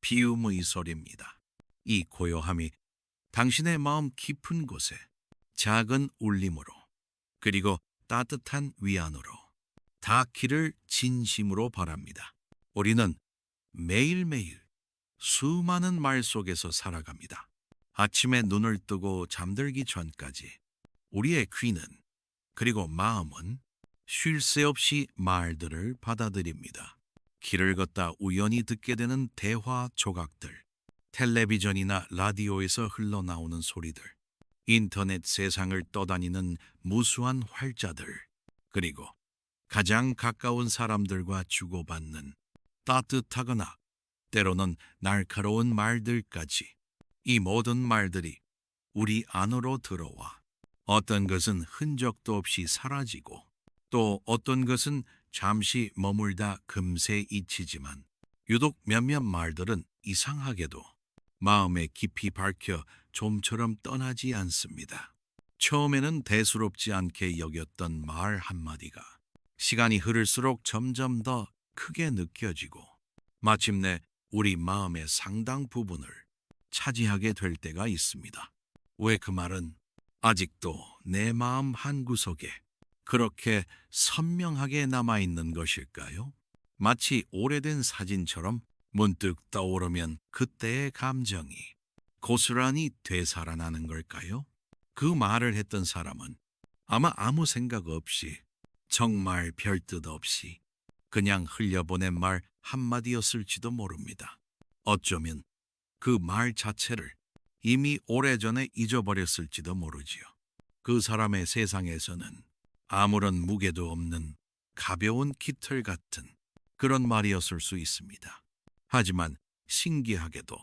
비움의 소리입니다. 이 고요함이 당신의 마음 깊은 곳에 작은 울림으로 그리고 따뜻한 위안으로 닿기를 진심으로 바랍니다. 우리는 매일매일 수많은 말 속에서 살아갑니다. 아침에 눈을 뜨고 잠들기 전까지 우리의 귀는 그리고 마음은 쉴 새 없이 말들을 받아들입니다. 길을 걷다 우연히 듣게 되는 대화 조각들, 텔레비전이나 라디오에서 흘러나오는 소리들, 인터넷 세상을 떠다니는 무수한 활자들, 그리고 가장 가까운 사람들과 주고받는 따뜻하거나 때로는 날카로운 말들까지, 이 모든 말들이 우리 안으로 들어와 어떤 것은 흔적도 없이 사라지고 또 어떤 것은 잠시 머물다 금세 잊히지만 유독 몇몇 말들은 이상하게도 마음에 깊이 박혀 좀처럼 떠나지 않습니다. 처음에는 대수롭지 않게 여겼던 말 한마디가 시간이 흐를수록 점점 더 크게 느껴지고 마침내 우리 마음의 상당 부분을 차지하게 될 때가 있습니다. 왜 그 말은 아직도 내 마음 한구석에 그렇게 선명하게 남아있는 것일까요? 마치 오래된 사진처럼 문득 떠오르면 그때의 감정이 고스란히 되살아나는 걸까요? 그 말을 했던 사람은 아마 아무 생각 없이 정말 별뜻 없이 그냥 흘려보낸 말 한마디였을지도 모릅니다. 어쩌면 그 말 자체를 이미 오래전에 잊어버렸을지도 모르지요. 그 사람의 세상에서는 아무런 무게도 없는 가벼운 깃털 같은 그런 말이었을 수 있습니다. 하지만 신기하게도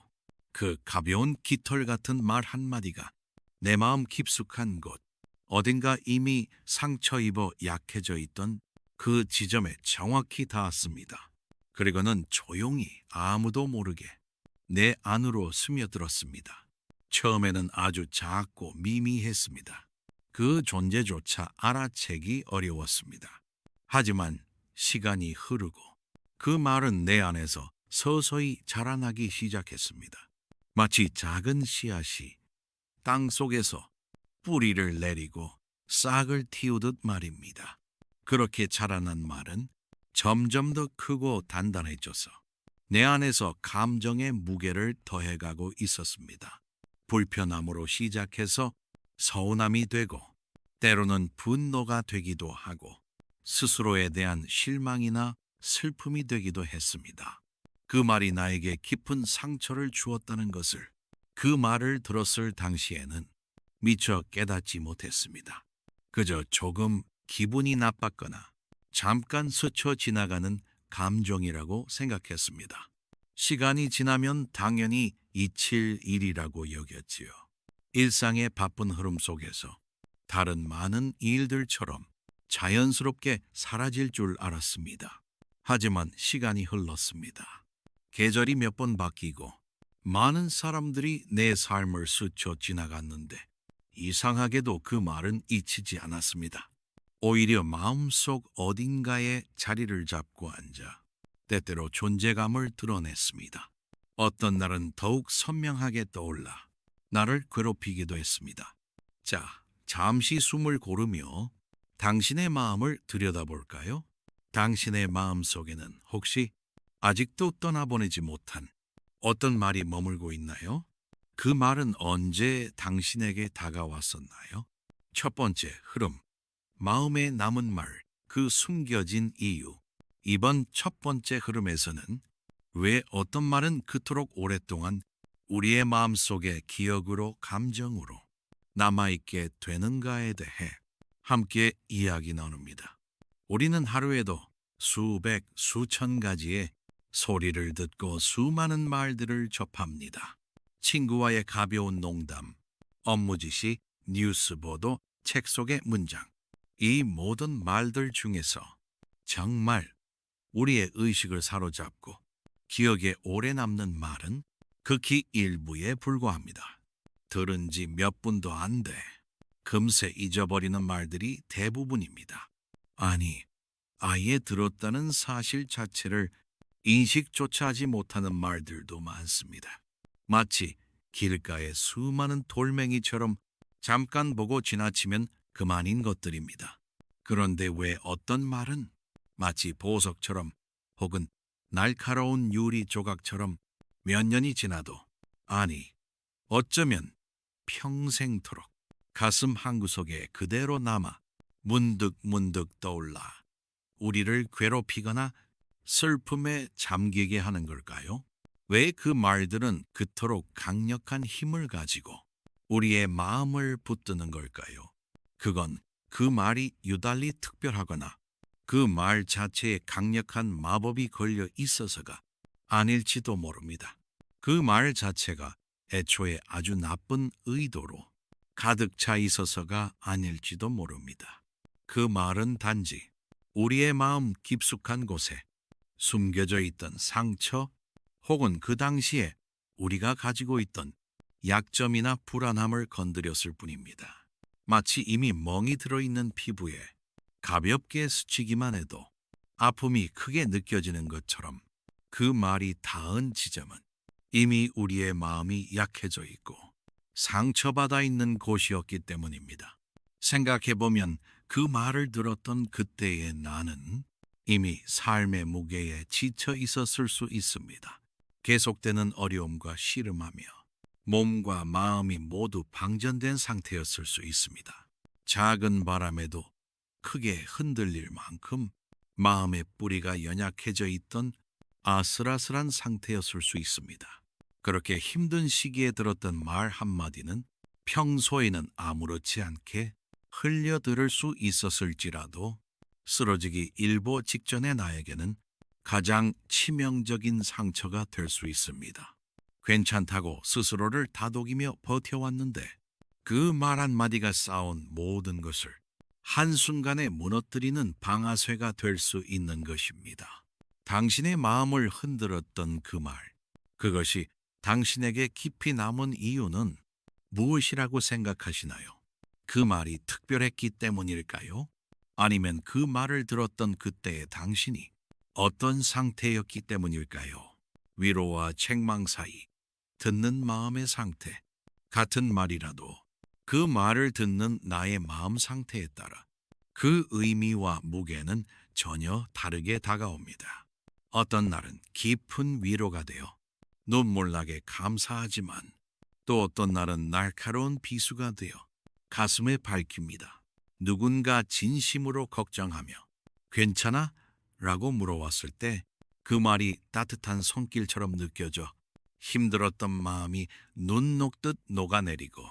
그 가벼운 깃털 같은 말 한마디가 내 마음 깊숙한 곳, 어딘가 이미 상처 입어 약해져 있던 그 지점에 정확히 닿았습니다. 그리고는 조용히 아무도 모르게 내 안으로 스며들었습니다. 처음에는 아주 작고 미미했습니다. 그 존재조차 알아채기 어려웠습니다. 하지만 시간이 흐르고 그 말은 내 안에서 서서히 자라나기 시작했습니다. 마치 작은 씨앗이 땅 속에서 뿌리를 내리고 싹을 틔우듯 말입니다. 그렇게 자라난 말은 점점 더 크고 단단해져서 내 안에서 감정의 무게를 더해가고 있었습니다. 불편함으로 시작해서 서운함이 되고 때로는 분노가 되기도 하고 스스로에 대한 실망이나 슬픔이 되기도 했습니다. 그 말이 나에게 깊은 상처를 주었다는 것을 그 말을 들었을 당시에는 미처 깨닫지 못했습니다. 그저 조금 기분이 나빴거나 잠깐 스쳐 지나가는 감정이라고 생각했습니다. 시간이 지나면 당연히 잊힐 일이라고 여겼지요. 일상의 바쁜 흐름 속에서 다른 많은 일들처럼 자연스럽게 사라질 줄 알았습니다. 하지만 시간이 흘렀습니다. 계절이 몇 번 바뀌고 많은 사람들이 내 삶을 스쳐 지나갔는데 이상하게도 그 말은 잊히지 않았습니다. 오히려 마음속 어딘가에 자리를 잡고 앉아 때때로 존재감을 드러냈습니다. 어떤 날은 더욱 선명하게 떠올라 나를 괴롭히기도 했습니다. 자, 잠시 숨을 고르며 당신의 마음을 들여다볼까요? 당신의 마음 속에는 혹시 아직도 떠나보내지 못한 어떤 말이 머물고 있나요? 그 말은 언제 당신에게 다가왔었나요? 첫 번째 흐름, 마음에 남은 말, 그 숨겨진 이유. 이번 첫 번째 흐름에서는 왜 어떤 말은 그토록 오랫동안 우리의 마음속에 기억으로 감정으로 남아있게 되는가에 대해 함께 이야기 나눕니다. 우리는 하루에도 수백, 수천 가지의 소리를 듣고 수많은 말들을 접합니다. 친구와의 가벼운 농담, 업무 지시, 뉴스 보도, 책 속의 문장. 이 모든 말들 중에서 정말 우리의 의식을 사로잡고 기억에 오래 남는 말은 극히 일부에 불과합니다. 들은 지 몇 분도 안 돼 금세 잊어버리는 말들이 대부분입니다. 아니, 아예 들었다는 사실 자체를 인식조차 하지 못하는 말들도 많습니다. 마치 길가의 수많은 돌멩이처럼 잠깐 보고 지나치면 그만인 것들입니다. 그런데 왜 어떤 말은 마치 보석처럼 혹은 날카로운 유리 조각처럼 몇 년이 지나도, 아니 어쩌면 평생토록 가슴 한구석에 그대로 남아 문득문득 떠올라 우리를 괴롭히거나 슬픔에 잠기게 하는 걸까요? 왜 그 말들은 그토록 강력한 힘을 가지고 우리의 마음을 붙드는 걸까요? 그건 그 말이 유달리 특별하거나 그 말 자체에 강력한 마법이 걸려 있어서가 아닐지도 모릅니다. 그 말 자체가 애초에 아주 나쁜 의도로 가득 차 있어서가 아닐지도 모릅니다. 그 말은 단지 우리의 마음 깊숙한 곳에 숨겨져 있던 상처 혹은 그 당시에 우리가 가지고 있던 약점이나 불안함을 건드렸을 뿐입니다. 마치 이미 멍이 들어있는 피부에 가볍게 스치기만 해도 아픔이 크게 느껴지는 것처럼 그 말이 닿은 지점은 이미 우리의 마음이 약해져 있고 상처받아 있는 곳이었기 때문입니다. 생각해보면 그 말을 들었던 그때의 나는 이미 삶의 무게에 지쳐 있었을 수 있습니다. 계속되는 어려움과 씨름하며 몸과 마음이 모두 방전된 상태였을 수 있습니다. 작은 바람에도 크게 흔들릴 만큼 마음의 뿌리가 연약해져 있던 아슬아슬한 상태였을 수 있습니다. 그렇게 힘든 시기에 들었던 말 한마디는 평소에는 아무렇지 않게 흘려들을 수 있었을지라도 쓰러지기 일보 직전의 나에게는 가장 치명적인 상처가 될 수 있습니다. 괜찮다고 스스로를 다독이며 버텨왔는데 그 말 한마디가 쌓은 모든 것을 한순간에 무너뜨리는 방아쇠가 될 수 있는 것입니다. 당신의 마음을 흔들었던 그 말, 그것이 당신에게 깊이 남은 이유는 무엇이라고 생각하시나요? 그 말이 특별했기 때문일까요? 아니면 그 말을 들었던 그때의 당신이 어떤 상태였기 때문일까요? 위로와 책망 사이 듣는 마음의 상태, 같은 말이라도 그 말을 듣는 나의 마음 상태에 따라 그 의미와 무게는 전혀 다르게 다가옵니다. 어떤 날은 깊은 위로가 되어 눈물나게 감사하지만 또 어떤 날은 날카로운 비수가 되어 가슴에 밝힙니다. 누군가 진심으로 걱정하며 괜찮아? 라고 물어왔을 때 그 말이 따뜻한 손길처럼 느껴져 힘들었던 마음이 눈 녹듯 녹아내리고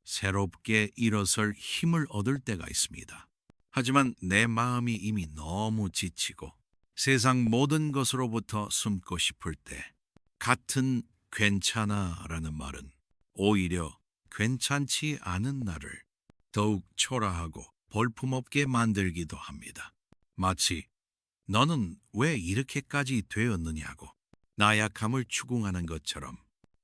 새롭게 일어설 힘을 얻을 때가 있습니다. 하지만 내 마음이 이미 너무 지치고 세상 모든 것으로부터 숨고 싶을 때 같은 괜찮아 라는 말은 오히려 괜찮지 않은 나를 더욱 초라하고 볼품없게 만들기도 합니다. 마치 너는 왜 이렇게까지 되었느냐고 나약함을 추궁하는 것처럼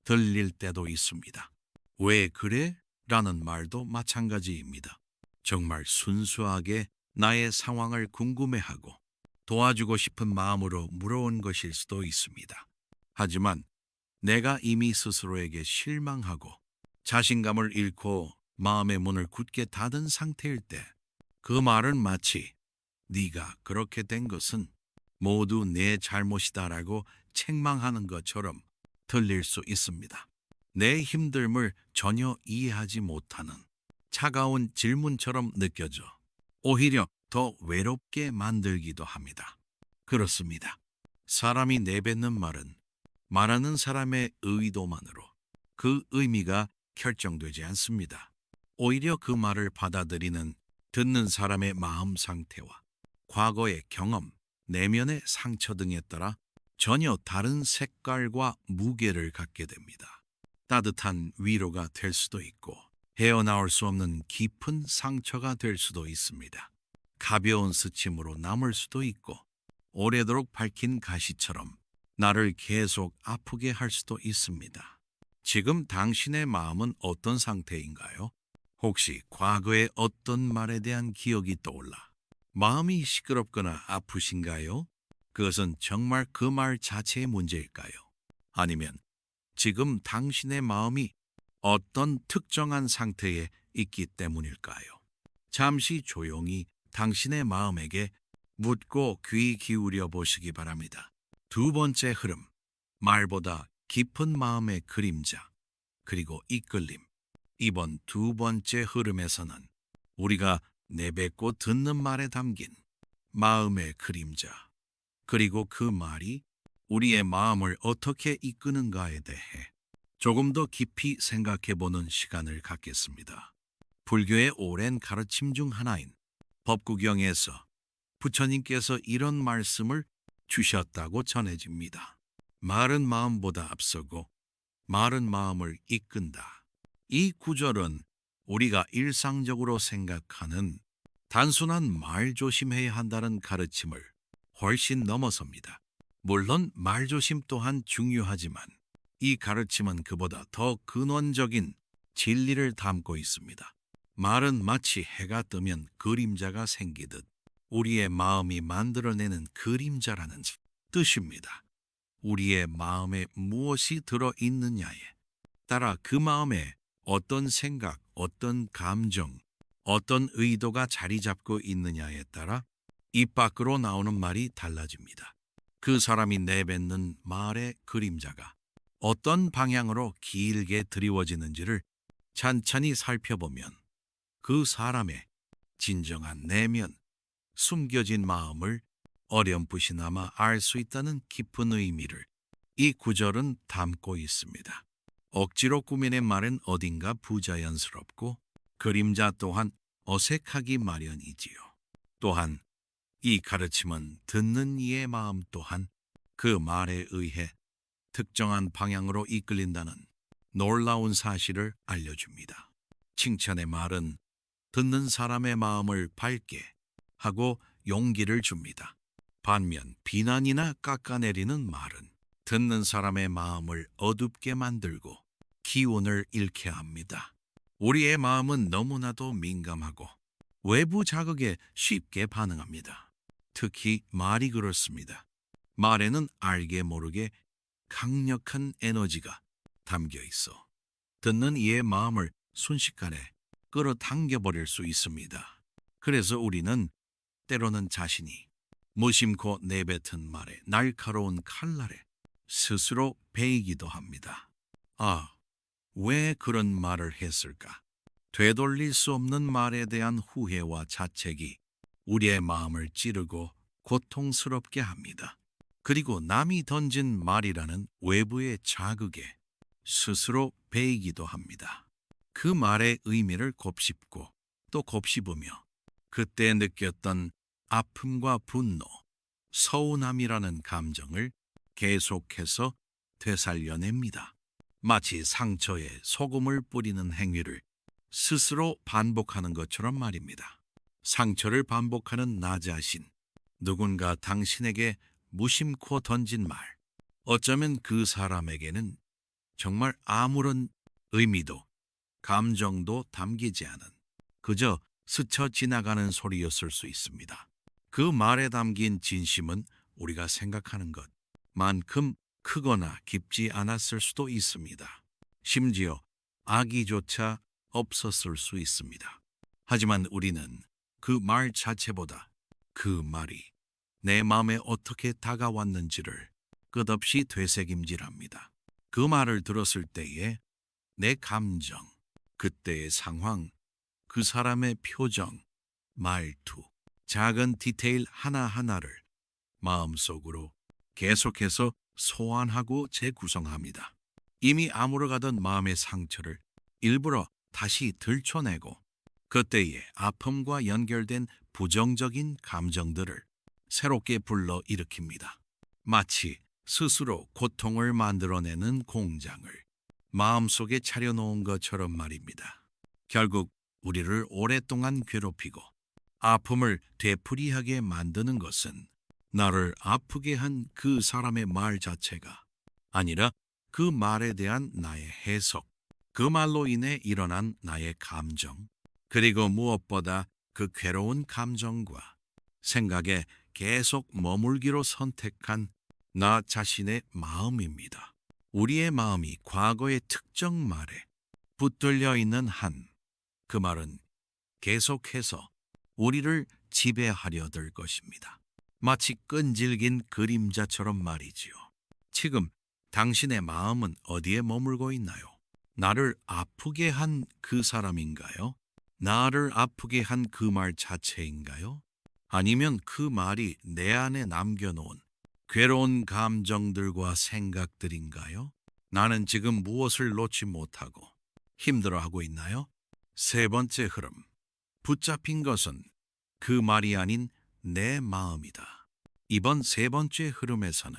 들릴 때도 있습니다. 왜 그래? 라는 말도 마찬가지입니다. 정말 순수하게 나의 상황을 궁금해하고 도와주고 싶은 마음으로 물어온 것일 수도 있습니다. 하지만 내가 이미 스스로에게 실망하고 자신감을 잃고 마음의 문을 굳게 닫은 상태일 때 그 말은 마치 네가 그렇게 된 것은 모두 내 잘못이다라고 책망하는 것처럼 들릴 수 있습니다. 내 힘듦을 전혀 이해하지 못하는 차가운 질문처럼 느껴져 오히려 더 외롭게 만들기도 합니다. 그렇습니다. 사람이 내뱉는 말은 말하는 사람의 의도만으로 그 의미가 결정되지 않습니다. 오히려 그 말을 받아들이는 듣는 사람의 마음 상태와 과거의 경험, 내면의 상처 등에 따라 전혀 다른 색깔과 무게를 갖게 됩니다. 따뜻한 위로가 될 수도 있고 헤어나올 수 없는 깊은 상처가 될 수도 있습니다. 가벼운 스침으로 남을 수도 있고 오래도록 밝힌 가시처럼 나를 계속 아프게 할 수도 있습니다. 지금 당신의 마음은 어떤 상태인가요? 혹시 과거의 어떤 말에 대한 기억이 떠올라 마음이 시끄럽거나 아프신가요? 그것은 정말 그 말 자체의 문제일까요? 아니면 지금 당신의 마음이 어떤 특정한 상태에 있기 때문일까요? 잠시 조용히 당신의 마음에게 묻고 귀 기울여 보시기 바랍니다. 두 번째 흐름, 말보다 깊은 마음의 그림자, 그리고 이끌림. 이번 두 번째 흐름에서는 우리가 내뱉고 듣는 말에 담긴 마음의 그림자, 그리고 그 말이 우리의 마음을 어떻게 이끄는가에 대해 조금 더 깊이 생각해 보는 시간을 갖겠습니다. 불교의 오랜 가르침 중 하나인 법구경에서 부처님께서 이런 말씀을 주셨다고 전해집니다. 말은 마음보다 앞서고 말은 마음을 이끈다. 이 구절은 우리가 일상적으로 생각하는 단순한 말 조심해야 한다는 가르침을 훨씬 넘어섭니다. 물론 말 조심 또한 중요하지만 이 가르침은 그보다 더 근원적인 진리를 담고 있습니다. 말은 마치 해가 뜨면 그림자가 생기듯 우리의 마음이 만들어내는 그림자라는 뜻입니다. 우리의 마음에 무엇이 들어있느냐에 따라 그 마음에 어떤 생각, 어떤 감정, 어떤 의도가 자리 잡고 있느냐에 따라 입 밖으로 나오는 말이 달라집니다. 그 사람이 내뱉는 말의 그림자가 어떤 방향으로 길게 드리워지는지를 찬찬히 살펴보면 그 사람의 진정한 내면, 숨겨진 마음을 어렴풋이나마 알 수 있다는 깊은 의미를 이 구절은 담고 있습니다. 억지로 꾸며낸 말은 어딘가 부자연스럽고 그림자 또한 어색하기 마련이지요. 또한 이 가르침은 듣는 이의 마음 또한 그 말에 의해 특정한 방향으로 이끌린다는 놀라운 사실을 알려줍니다. 칭찬의 말은 듣는 사람의 마음을 밝게 하고 용기를 줍니다. 반면 비난이나 깎아내리는 말은 듣는 사람의 마음을 어둡게 만들고 기운을 잃게 합니다. 우리의 마음은 너무나도 민감하고 외부 자극에 쉽게 반응합니다. 특히 말이 그렇습니다. 말에는 알게 모르게 강력한 에너지가 담겨 있어 듣는 이의 마음을 순식간에 끌어당겨버릴 수 있습니다. 그래서 우리는 때로는 자신이 무심코 내뱉은 말에 날카로운 칼날에 스스로 베이기도 합니다. 아, 왜 그런 말을 했을까? 되돌릴 수 없는 말에 대한 후회와 자책이 우리의 마음을 찌르고 고통스럽게 합니다. 그리고 남이 던진 말이라는 외부의 자극에 스스로 베이기도 합니다. 그 말의 의미를 곱씹고 또 곱씹으며 그때 느꼈던 아픔과 분노, 서운함이라는 감정을 계속해서 되살려냅니다. 마치 상처에 소금을 뿌리는 행위를 스스로 반복하는 것처럼 말입니다. 상처를 반복하는 나 자신, 누군가 당신에게 무심코 던진 말, 어쩌면 그 사람에게는 정말 아무런 의미도 감정도 담기지 않은 그저 스쳐 지나가는 소리였을 수 있습니다. 그 말에 담긴 진심은 우리가 생각하는 것만큼 크거나 깊지 않았을 수도 있습니다. 심지어 악의조차 없었을 수 있습니다. 하지만 우리는 그 말 자체보다 그 말이 내 마음에 어떻게 다가왔는지를 끝없이 되새김질합니다. 그 말을 들었을 때에 내 감정, 그때의 상황, 그 사람의 표정, 말투, 작은 디테일 하나하나를 마음속으로 계속해서 소환하고 재구성합니다. 이미 아물어가던 마음의 상처를 일부러 다시 들춰내고 그때의 아픔과 연결된 부정적인 감정들을 새롭게 불러 일으킵니다. 마치 스스로 고통을 만들어내는 공장을 마음속에 차려놓은 것처럼 말입니다. 결국 우리를 오랫동안 괴롭히고 아픔을 되풀이하게 만드는 것은 나를 아프게 한 그 사람의 말 자체가 아니라 그 말에 대한 나의 해석, 그 말로 인해 일어난 나의 감정, 그리고 무엇보다 그 괴로운 감정과 생각에 계속 머물기로 선택한 나 자신의 마음입니다. 우리의 마음이 과거의 특정 말에 붙들려 있는 한, 그 말은 계속해서 우리를 지배하려 들 것입니다. 마치 끈질긴 그림자처럼 말이지요. 지금 당신의 마음은 어디에 머물고 있나요? 나를 아프게 한 그 사람인가요? 나를 아프게 한 그 말 자체인가요? 아니면 그 말이 내 안에 남겨놓은 괴로운 감정들과 생각들인가요? 나는 지금 무엇을 놓지 못하고 힘들어하고 있나요? 세 번째 흐름. 붙잡힌 것은 그 말이 아닌 내 마음이다. 이번 세 번째 흐름에서는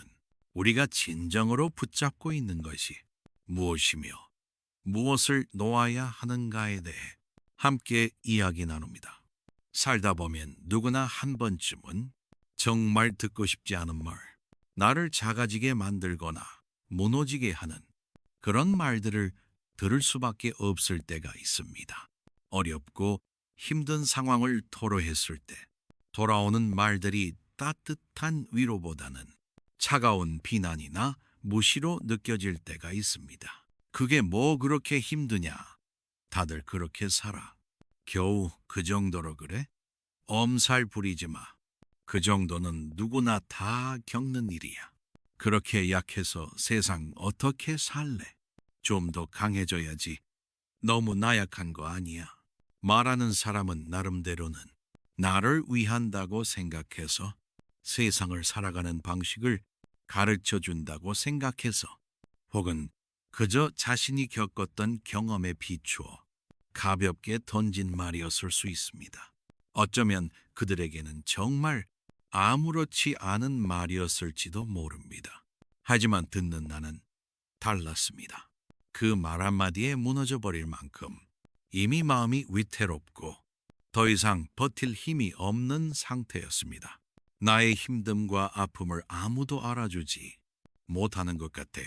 우리가 진정으로 붙잡고 있는 것이 무엇이며 무엇을 놓아야 하는가에 대해 함께 이야기 나눕니다. 살다 보면 누구나 한 번쯤은 정말 듣고 싶지 않은 말, 나를 작아지게 만들거나 무너지게 하는 그런 말들을 들을 수밖에 없을 때가 있습니다. 어렵고 힘든 상황을 토로했을 때 돌아오는 말들이 따뜻한 위로보다는 차가운 비난이나 무시로 느껴질 때가 있습니다. 그게 뭐 그렇게 힘드냐? 다들 그렇게 살아. 겨우 그 정도로 그래? 엄살 부리지 마. 그 정도는 누구나 다 겪는 일이야. 그렇게 약해서 세상 어떻게 살래? 좀 더 강해져야지. 너무 나약한 거 아니야. 말하는 사람은 나름대로는 나를 위한다고 생각해서 세상을 살아가는 방식을 가르쳐 준다고 생각해서 혹은 그저 자신이 겪었던 경험에 비추어 가볍게 던진 말이었을 수 있습니다. 어쩌면 그들에게는 정말 아무렇지 않은 말이었을지도 모릅니다. 하지만 듣는 나는 달랐습니다. 그 말 한마디에 무너져 버릴 만큼 이미 마음이 위태롭고 더 이상 버틸 힘이 없는 상태였습니다. 나의 힘듦과 아픔을 아무도 알아주지 못하는 것 같아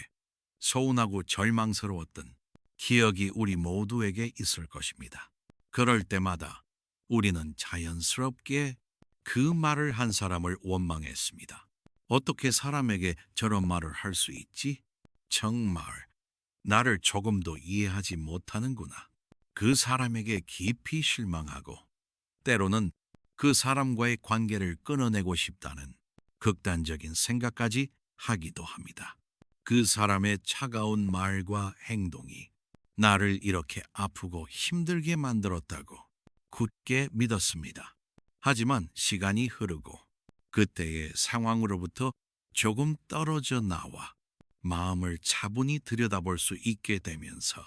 서운하고 절망스러웠던 기억이 우리 모두에게 있을 것입니다. 그럴 때마다 우리는 자연스럽게 그 말을 한 사람을 원망했습니다. 어떻게 사람에게 저런 말을 할 수 있지? 정말 나를 조금도 이해하지 못하는구나. 그 사람에게 깊이 실망하고 때로는 그 사람과의 관계를 끊어내고 싶다는 극단적인 생각까지 하기도 합니다. 그 사람의 차가운 말과 행동이 나를 이렇게 아프고 힘들게 만들었다고 굳게 믿었습니다. 하지만 시간이 흐르고 그때의 상황으로부터 조금 떨어져 나와 마음을 차분히 들여다볼 수 있게 되면서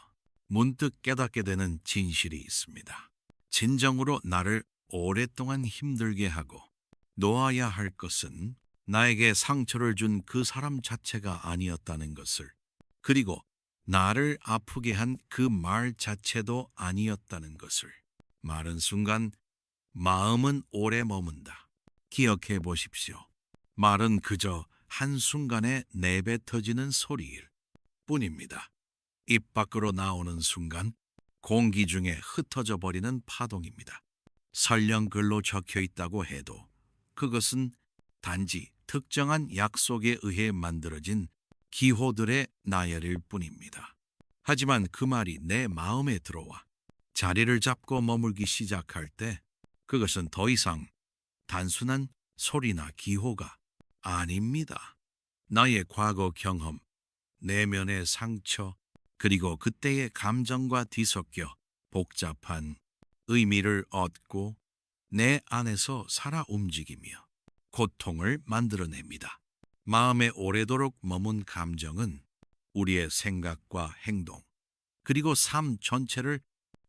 문득 깨닫게 되는 진실이 있습니다. 진정으로 나를 오랫동안 힘들게 하고 놓아야 할 것은 나에게 상처를 준 그 사람 자체가 아니었다는 것을, 그리고 나를 아프게 한 그 말 자체도 아니었다는 것을 말은 순간 마음은 오래 머문다. 기억해 보십시오. 말은 그저 한순간에 내뱉어지는 소리일 뿐입니다. 입 밖으로 나오는 순간 공기 중에 흩어져 버리는 파동입니다. 설령 글로 적혀 있다고 해도 그것은 단지 특정한 약속에 의해 만들어진 기호들의 나열일 뿐입니다. 하지만 그 말이 내 마음에 들어와 자리를 잡고 머물기 시작할 때 그것은 더 이상 단순한 소리나 기호가 아닙니다. 나의 과거 경험, 내면의 상처, 그리고 그때의 감정과 뒤섞여 복잡한 의미를 얻고 내 안에서 살아 움직이며 고통을 만들어냅니다. 마음에 오래도록 머문 감정은 우리의 생각과 행동, 그리고 삶 전체를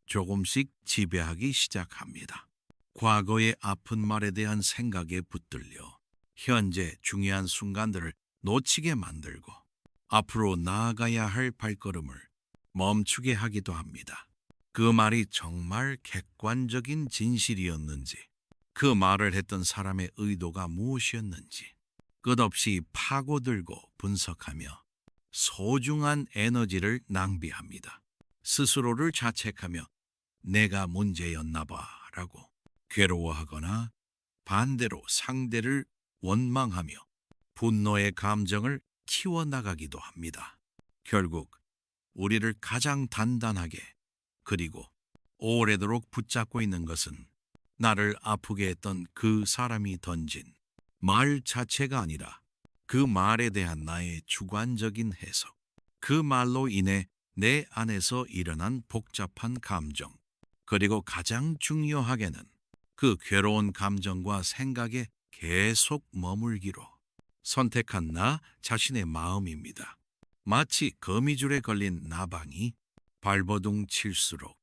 조금씩 지배하기 시작합니다. 과거의 아픈 말에 대한 생각에 붙들려 현재 중요한 순간들을 놓치게 만들고 앞으로 나아가야 할 발걸음을 멈추게 하기도 합니다. 그 말이 정말 객관적인 진실이었는지, 그 말을 했던 사람의 의도가 무엇이었는지 끝없이 파고들고 분석하며 소중한 에너지를 낭비합니다. 스스로를 자책하며 내가 문제였나 봐라고 괴로워하거나 반대로 상대를 원망하며 분노의 감정을 키워나가기도 합니다. 결국 우리를 가장 단단하게 그리고 오래도록 붙잡고 있는 것은 나를 아프게 했던 그 사람이 던진 말 자체가 아니라 그 말에 대한 나의 주관적인 해석, 그 말로 인해 내 안에서 일어난 복잡한 감정, 그리고 가장 중요하게는 그 괴로운 감정과 생각에 계속 머물기로 선택한 나 자신의 마음입니다. 마치 거미줄에 걸린 나방이 발버둥 칠수록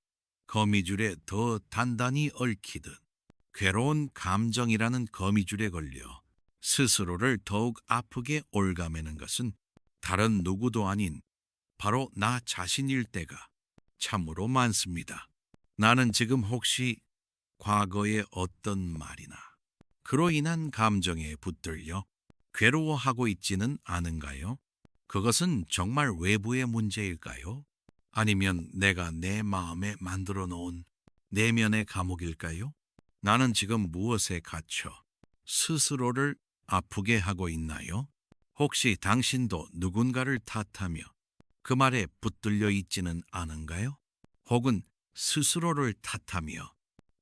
거미줄에 더 단단히 얽히듯 괴로운 감정이라는 거미줄에 걸려 스스로를 더욱 아프게 옭아매는 것은 다른 누구도 아닌 바로 나 자신일 때가 참으로 많습니다. 나는 지금 혹시 과거의 어떤 말이나 그로 인한 감정에 붙들려 괴로워하고 있지는 않은가요? 그것은 정말 외부의 문제일까요? 아니면 내가 내 마음에 만들어 놓은 내면의 감옥일까요? 나는 지금 무엇에 갇혀 스스로를 아프게 하고 있나요? 혹시 당신도 누군가를 탓하며 그 말에 붙들려 있지는 않은가요? 혹은 스스로를 탓하며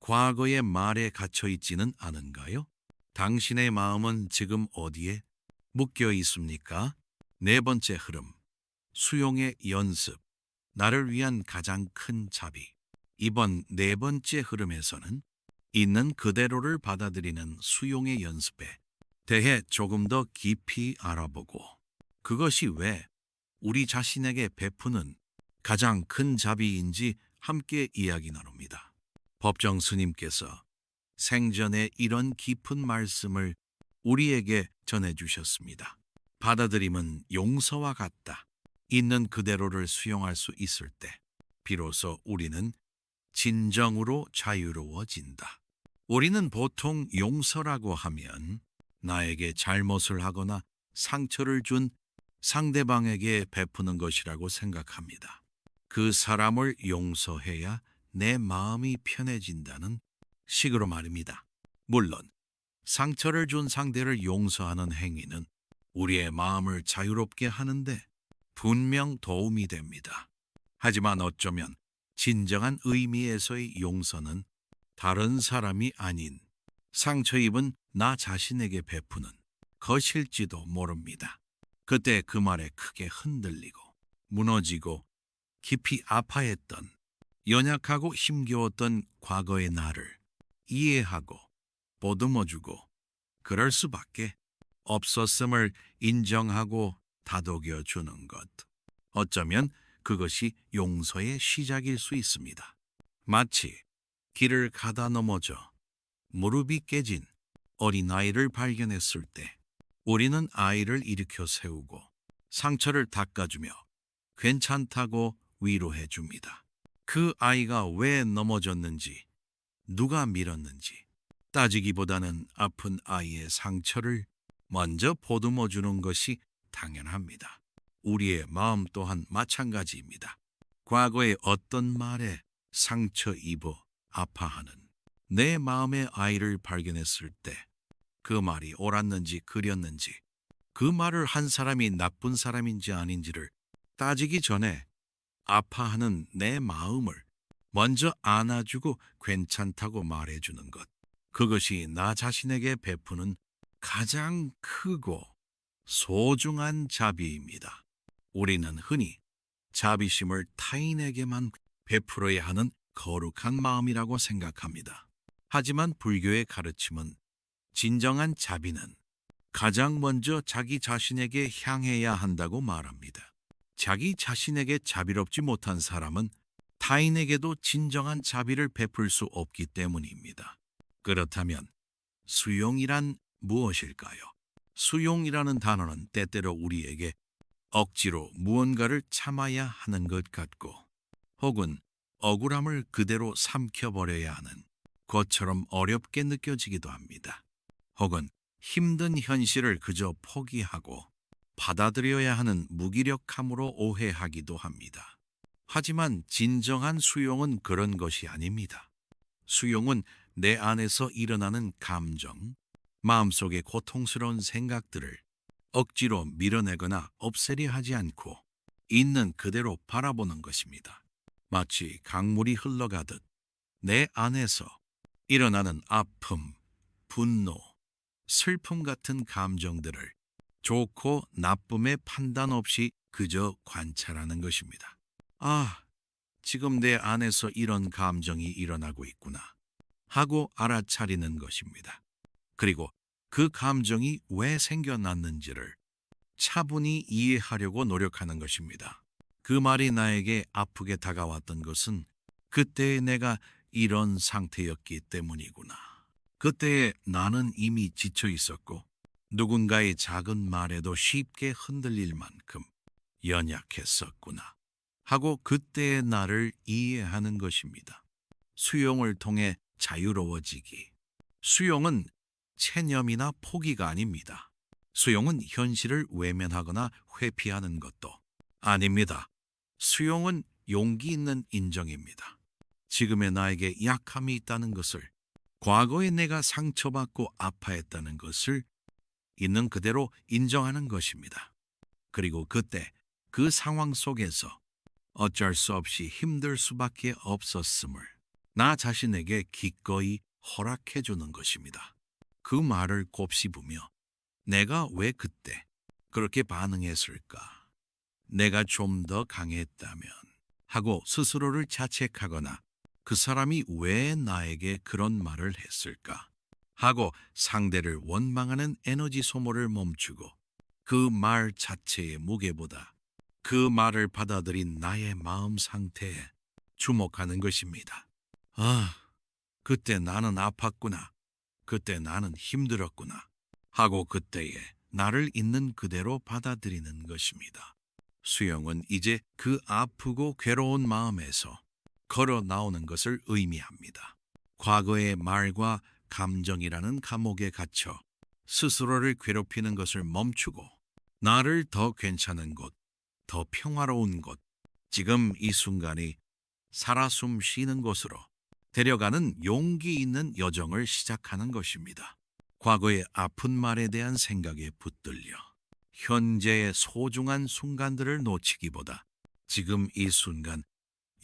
과거의 말에 갇혀 있지는 않은가요? 당신의 마음은 지금 어디에 묶여 있습니까? 네 번째 흐름, 수용의 연습, 나를 위한 가장 큰 자비. 이번 네 번째 흐름에서는 있는 그대로를 받아들이는 수용의 연습에 대해 조금 더 깊이 알아보고 그것이 왜 우리 자신에게 베푸는 가장 큰 자비인지 함께 이야기 나눕니다. 법정 스님께서 생전에 이런 깊은 말씀을 우리에게 전해주셨습니다. 받아들임은 용서와 같다. 있는 그대로를 수용할 수 있을 때 비로소 우리는 진정으로 자유로워진다. 우리는 보통 용서라고 하면 나에게 잘못을 하거나 상처를 준 상대방에게 베푸는 것이라고 생각합니다. 그 사람을 용서해야 내 마음이 편해진다는 식으로 말입니다. 물론 상처를 준 상대를 용서하는 행위는 우리의 마음을 자유롭게 하는데 분명 도움이 됩니다. 하지만 어쩌면 진정한 의미에서의 용서는 다른 사람이 아닌 상처 입은 나 자신에게 베푸는 것일지도 모릅니다. 그때 그 말에 크게 흔들리고 무너지고 깊이 아파했던 연약하고 힘겨웠던 과거의 나를 이해하고 보듬어주고 그럴 수밖에 없었음을 인정하고 다독여주는 것. 어쩌면 그것이 용서의 시작일 수 있습니다. 마치 길을 가다 넘어져 무릎이 깨진 어린아이를 발견했을 때 우리는 아이를 일으켜 세우고 상처를 닦아주며 괜찮다고 위로해 줍니다. 그 아이가 왜 넘어졌는지, 누가 밀었는지 따지기보다는 아픈 아이의 상처를 먼저 보듬어 주는 것이 당연합니다. 우리의 마음 또한 마찬가지입니다. 과거의 어떤 말에 상처 입어 아파하는 내 마음의 아이를 발견했을 때 그 말이 옳았는지 그렸는지 그 말을 한 사람이 나쁜 사람인지 아닌지를 따지기 전에 아파하는 내 마음을 먼저 안아주고 괜찮다고 말해주는 것. 그것이 나 자신에게 베푸는 가장 크고 소중한 자비입니다. 우리는 흔히 자비심을 타인에게만 베풀어야 하는 거룩한 마음이라고 생각합니다. 하지만 불교의 가르침은 진정한 자비는 가장 먼저 자기 자신에게 향해야 한다고 말합니다. 자기 자신에게 자비롭지 못한 사람은 타인에게도 진정한 자비를 베풀 수 없기 때문입니다. 그렇다면 수용이란 무엇일까요? 수용이라는 단어는 때때로 우리에게 억지로 무언가를 참아야 하는 것 같고 혹은 억울함을 그대로 삼켜버려야 하는 것처럼 어렵게 느껴지기도 합니다. 혹은 힘든 현실을 그저 포기하고 받아들여야 하는 무기력함으로 오해하기도 합니다. 하지만 진정한 수용은 그런 것이 아닙니다. 수용은 내 안에서 일어나는 감정, 마음속의 고통스러운 생각들을 억지로 밀어내거나 없애려 하지 않고 있는 그대로 바라보는 것입니다. 마치 강물이 흘러가듯 내 안에서 일어나는 아픔, 분노, 슬픔 같은 감정들을 좋고 나쁨의 판단 없이 그저 관찰하는 것입니다. 아, 지금 내 안에서 이런 감정이 일어나고 있구나 하고 알아차리는 것입니다. 그리고 그 감정이 왜 생겨났는지를 차분히 이해하려고 노력하는 것입니다. 그 말이 나에게 아프게 다가왔던 것은 그때의 내가 이런 상태였기 때문이구나. 그때의 나는 이미 지쳐 있었고 누군가의 작은 말에도 쉽게 흔들릴 만큼 연약했었구나 하고 그때의 나를 이해하는 것입니다. 수용을 통해 자유로워지기. 수용은 체념이나 포기가 아닙니다. 수용은 현실을 외면하거나 회피하는 것도 아닙니다. 수용은 용기 있는 인정입니다. 지금의 나에게 약함이 있다는 것을, 과거에 내가 상처받고 아파했다는 것을 있는 그대로 인정하는 것입니다. 그리고 그때 그 상황 속에서 어쩔 수 없이 힘들 수밖에 없었음을 나 자신에게 기꺼이 허락해 주는 것입니다. 그 말을 곱씹으며 내가 왜 그때 그렇게 반응했을까? 내가 좀 더 강했다면 하고 스스로를 자책하거나 그 사람이 왜 나에게 그런 말을 했을까? 하고 상대를 원망하는 에너지 소모를 멈추고 그 말 자체의 무게보다 그 말을 받아들인 나의 마음 상태에 주목하는 것입니다. 아, 그때 나는 아팠구나. 그때 나는 힘들었구나. 하고 그때에 나를 있는 그대로 받아들이는 것입니다. 수용은 이제 그 아프고 괴로운 마음에서 걸어 나오는 것을 의미합니다. 과거의 말과 감정이라는 감옥에 갇혀 스스로를 괴롭히는 것을 멈추고 나를 더 괜찮은 곳, 더 평화로운 곳, 지금 이 순간이 살아 숨 쉬는 곳으로 데려가는 용기 있는 여정을 시작하는 것입니다. 과거의 아픈 말에 대한 생각에 붙들려 현재의 소중한 순간들을 놓치기보다 지금 이 순간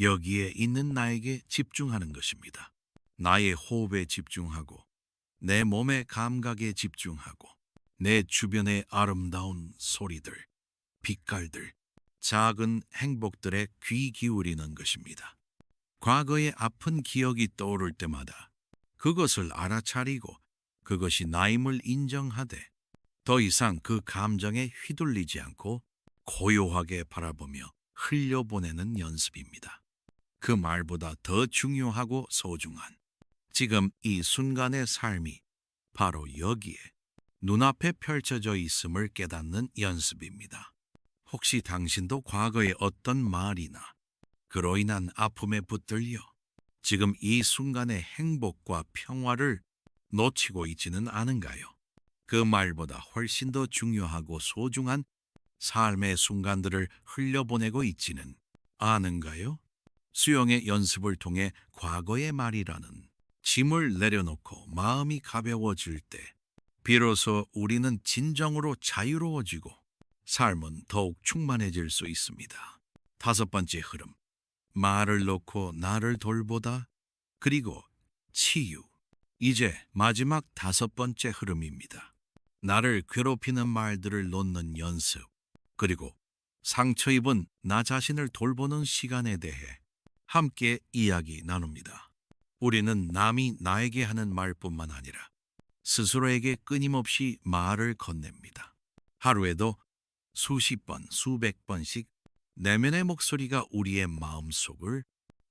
여기에 있는 나에게 집중하는 것입니다. 나의 호흡에 집중하고 내 몸의 감각에 집중하고 내 주변의 아름다운 소리들, 빛깔들, 작은 행복들에 귀 기울이는 것입니다. 과거의 아픈 기억이 떠오를 때마다 그것을 알아차리고 그것이 나임을 인정하되 더 이상 그 감정에 휘둘리지 않고 고요하게 바라보며 흘려보내는 연습입니다. 그 말보다 더 중요하고 소중한 지금 이 순간의 삶이 바로 여기에 눈앞에 펼쳐져 있음을 깨닫는 연습입니다. 혹시 당신도 과거의 어떤 말이나 그로 인한 아픔에 붙들려 지금 이 순간의 행복과 평화를 놓치고 있지는 않은가요? 그 말보다 훨씬 더 중요하고 소중한 삶의 순간들을 흘려보내고 있지는 않은가요? 수용의 연습을 통해 과거의 말이라는 짐을 내려놓고 마음이 가벼워질 때 비로소 우리는 진정으로 자유로워지고 삶은 더욱 충만해질 수 있습니다. 다섯 번째 흐름, 말을 놓고 나를 돌보다, 그리고 치유. 이제 마지막 다섯 번째 흐름입니다. 나를 괴롭히는 말들을 놓는 연습, 그리고 상처 입은 나 자신을 돌보는 시간에 대해 함께 이야기 나눕니다. 우리는 남이 나에게 하는 말뿐만 아니라 스스로에게 끊임없이 말을 건넵니다. 하루에도 수십 번, 수백 번씩 내면의 목소리가 우리의 마음속을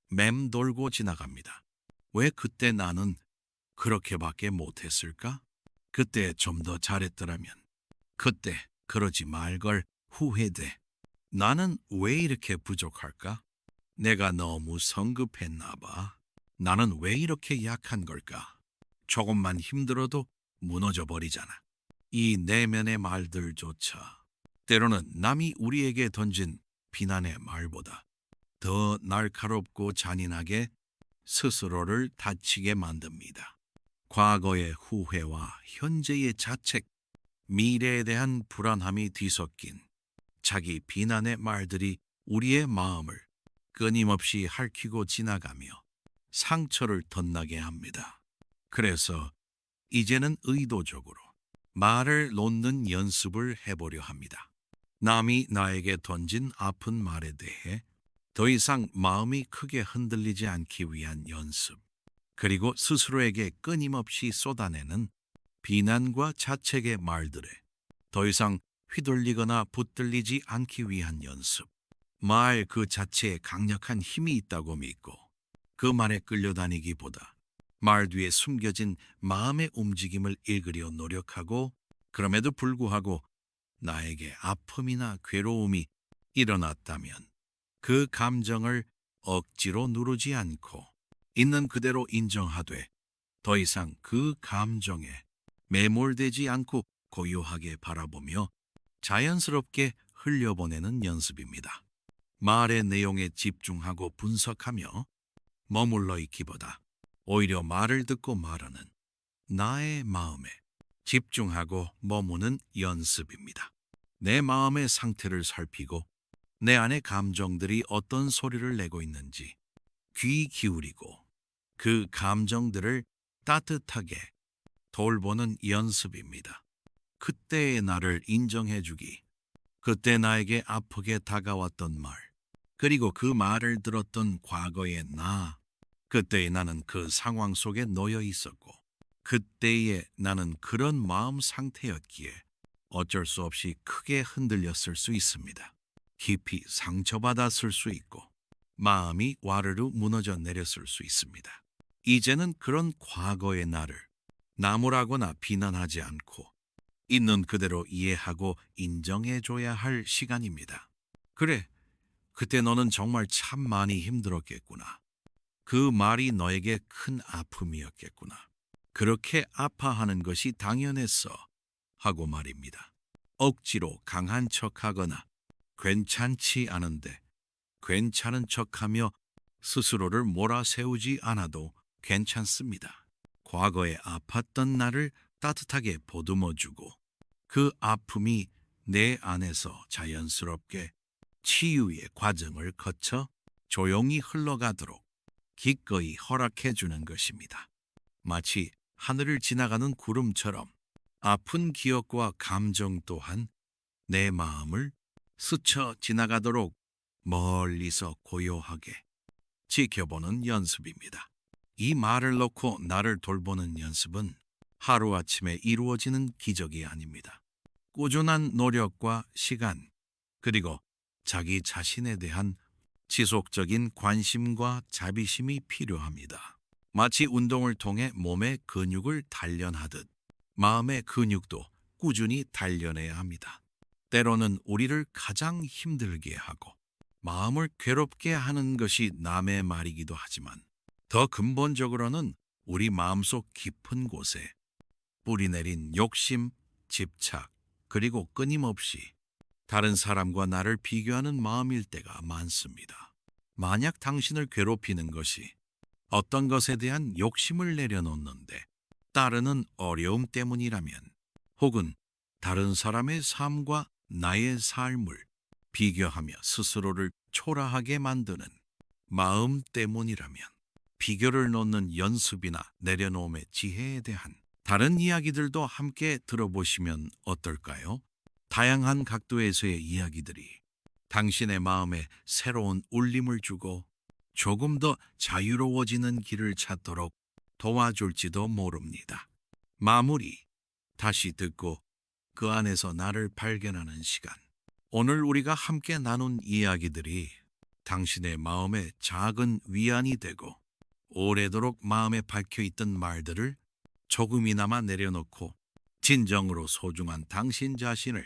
맴돌고 지나갑니다. 왜 그때 나는 그렇게밖에 못했을까? 그때 좀 더 잘했더라면. 그때 그러지 말걸 후회돼. 나는 왜 이렇게 부족할까? 내가 너무 성급했나 봐. 나는 왜 이렇게 약한 걸까? 조금만 힘들어도 무너져 버리잖아. 이 내면의 말들조차 때로는 남이 우리에게 던진 비난의 말보다 더 날카롭고 잔인하게 스스로를 다치게 만듭니다. 과거의 후회와 현재의 자책, 미래에 대한 불안함이 뒤섞인 자기 비난의 말들이 우리의 마음을 끊임없이 핥히고 지나가며 상처를 덧나게 합니다. 그래서 이제는 의도적으로 말을 놓는 연습을 해보려 합니다. 남이 나에게 던진 아픈 말에 대해 더 이상 마음이 크게 흔들리지 않기 위한 연습, 그리고 스스로에게 끊임없이 쏟아내는 비난과 자책의 말들에 더 이상 휘둘리거나 붙들리지 않기 위한 연습. 말 그 자체에 강력한 힘이 있다고 믿고 그 말에 끌려다니기보다 말 뒤에 숨겨진 마음의 움직임을 읽으려 노력하고, 그럼에도 불구하고 나에게 아픔이나 괴로움이 일어났다면 그 감정을 억지로 누르지 않고 있는 그대로 인정하되 더 이상 그 감정에 매몰되지 않고 고요하게 바라보며 자연스럽게 흘려보내는 연습입니다. 말의 내용에 집중하고 분석하며 머물러 있기보다 오히려 말을 듣고 말하는 나의 마음에 집중하고 머무는 연습입니다. 내 마음의 상태를 살피고 내 안의 감정들이 어떤 소리를 내고 있는지 귀 기울이고 그 감정들을 따뜻하게 돌보는 연습입니다. 그때의 나를 인정해주기, 그때 나에게 아프게 다가왔던 말, 그리고 그 말을 들었던 과거의 나, 그때의 나는 그 상황 속에 놓여 있었고 그때의 나는 그런 마음 상태였기에 어쩔 수 없이 크게 흔들렸을 수 있습니다. 깊이 상처받았을 수 있고 마음이 와르르 무너져 내렸을 수 있습니다. 이제는 그런 과거의 나를 나무라거나 비난하지 않고 있는 그대로 이해하고 인정해줘야 할 시간입니다. 그래, 그때 너는 정말 참 많이 힘들었겠구나. 그 말이 너에게 큰 아픔이었겠구나. 그렇게 아파하는 것이 당연했어. 하고 말입니다. 억지로 강한 척하거나 괜찮지 않은데 괜찮은 척하며 스스로를 몰아세우지 않아도 괜찮습니다. 과거에 아팠던 나를 따뜻하게 보듬어주고 그 아픔이 내 안에서 자연스럽게 치유의 과정을 거쳐 조용히 흘러가도록 기꺼이 허락해 주는 것입니다. 마치 하늘을 지나가는 구름처럼 아픈 기억과 감정 또한 내 마음을 스쳐 지나가도록 멀리서 고요하게 지켜보는 연습입니다. 이 말을 놓고 나를 돌보는 연습은 하루아침에 이루어지는 기적이 아닙니다. 꾸준한 노력과 시간, 그리고 자기 자신에 대한 지속적인 관심과 자비심이 필요합니다. 마치 운동을 통해 몸의 근육을 단련하듯 마음의 근육도 꾸준히 단련해야 합니다. 때로는 우리를 가장 힘들게 하고 마음을 괴롭게 하는 것이 남의 말이기도 하지만 더 근본적으로는 우리 마음속 깊은 곳에 뿌리내린 욕심, 집착, 그리고 끊임없이 다른 사람과 나를 비교하는 마음일 때가 많습니다. 만약 당신을 괴롭히는 것이 어떤 것에 대한 욕심을 내려놓는데 따르는 어려움 때문이라면, 혹은 다른 사람의 삶과 나의 삶을 비교하며 스스로를 초라하게 만드는 마음 때문이라면, 비교를 놓는 연습이나 내려놓음의 지혜에 대한 다른 이야기들도 함께 들어보시면 어떨까요? 다양한 각도에서의 이야기들이 당신의 마음에 새로운 울림을 주고 조금 더 자유로워지는 길을 찾도록 도와줄지도 모릅니다. 마무리, 다시 듣고 그 안에서 나를 발견하는 시간. 오늘 우리가 함께 나눈 이야기들이 당신의 마음에 작은 위안이 되고 오래도록 마음에 박혀있던 말들을 조금이나마 내려놓고 진정으로 소중한 당신 자신을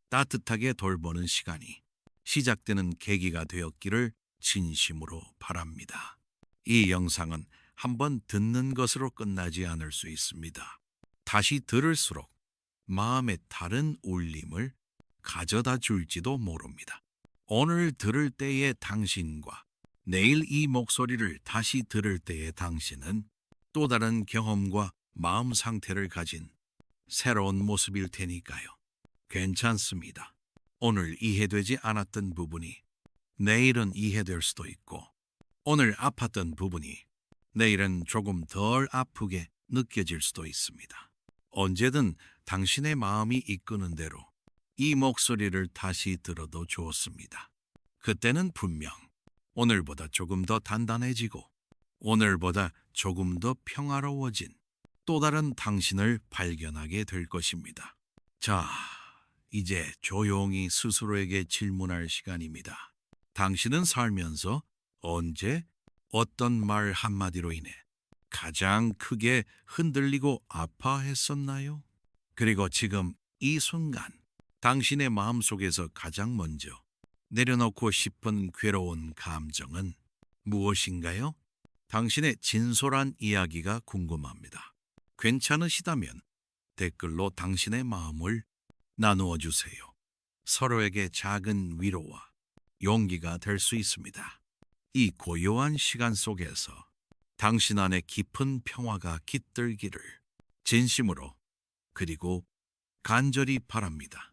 따뜻하게 돌보는 시간이 시작되는 계기가 되었기를 진심으로 바랍니다. 이 영상은 한번 듣는 것으로 끝나지 않을 수 있습니다. 다시 들을수록 마음의 다른 울림을 가져다 줄지도 모릅니다. 오늘 들을 때의 당신과 내일 이 목소리를 다시 들을 때의 당신은 또 다른 경험과 마음 상태를 가진 새로운 모습일 테니까요. 괜찮습니다. 오늘 이해되지 않았던 부분이 내일은 이해될 수도 있고, 오늘 아팠던 부분이 내일은 조금 덜 아프게 느껴질 수도 있습니다. 언제든 당신의 마음이 이끄는 대로 이 목소리를 다시 들어도 좋습니다. 그때는 분명 오늘보다 조금 더 단단해지고 오늘보다 조금 더 평화로워진 또 다른 당신을 발견하게 될 것입니다. 자, 이제 조용히 스스로에게 질문할 시간입니다. 당신은 살면서 언제 어떤 말 한마디로 인해 가장 크게 흔들리고 아파했었나요? 그리고 지금 이 순간 당신의 마음속에서 가장 먼저 내려놓고 싶은 괴로운 감정은 무엇인가요? 당신의 진솔한 이야기가 궁금합니다. 괜찮으시다면 댓글로 당신의 마음을 나누어 주세요. 서로에게 작은 위로와 용기가 될 수 있습니다. 이 고요한 시간 속에서 당신 안에 깊은 평화가 깃들기를 진심으로 그리고 간절히 바랍니다.